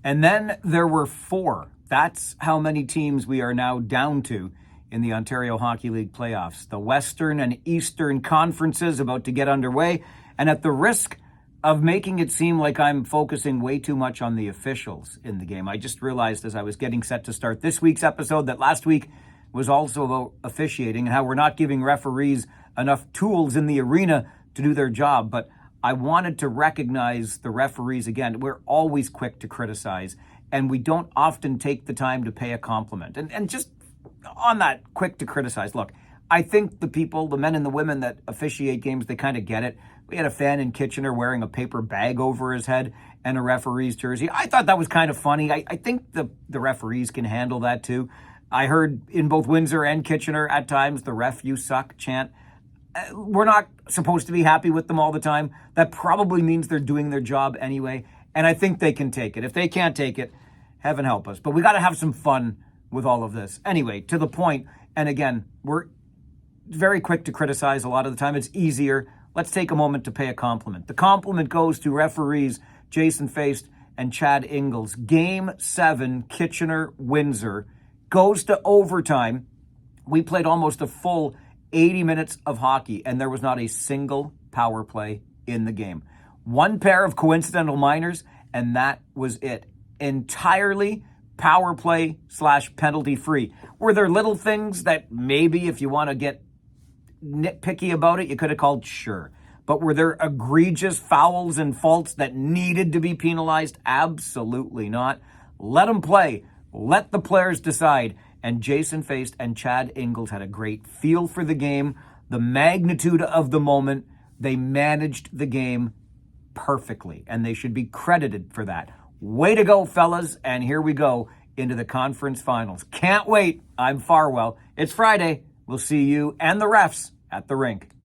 And then there were 4. That's how many teams we are now down to in the Ontario Hockey League playoffs. The Western and Eastern conferences about to get underway. And at the risk of making it seem like I'm focusing way too much on the officials in the game, I just realized as I was getting set to start this week's episode that last week was also about officiating and how we're not giving referees enough tools in the arena to do their job. But I wanted to recognize the referees again. We're always quick to criticize, and we don't often take the time to pay a compliment. And just on that, quick to criticize, look, I think the people, the men and the women that officiate games, they kind of get it. We had a fan in Kitchener wearing a paper bag over his head and a referee's jersey. I thought that was kind of funny. I think the referees can handle that too. I heard in both Windsor and Kitchener at times the "ref, you suck" chant. We're not supposed to be happy with them all the time. That probably means they're doing their job anyway, and I think they can take it. If they can't take it, heaven help us. But we got to have some fun with all of this. Anyway, to the point, and again, we're very quick to criticize a lot of the time. It's easier. Let's take a moment to pay a compliment. The compliment goes to referees Jason Feist and Chad Ingles. Game 7, Kitchener-Windsor, goes to overtime. We played almost a full 80 minutes of hockey, and there was not a single power play in the game. One pair of coincidental minors, and that was it. Entirely power play / penalty free. Were there little things that maybe if you want to get nitpicky about it, you could have called? Sure. But were there egregious fouls and faults that needed to be penalized? Absolutely not. Let them play. Let the players decide. And Jason Feist and Chad Ingles had a great feel for the game, the magnitude of the moment. They managed the game perfectly, and they should be credited for that. Way to go, fellas. And here we go into the conference finals. Can't wait. I'm Farwell. It's Friday. We'll see you and the refs at the rink.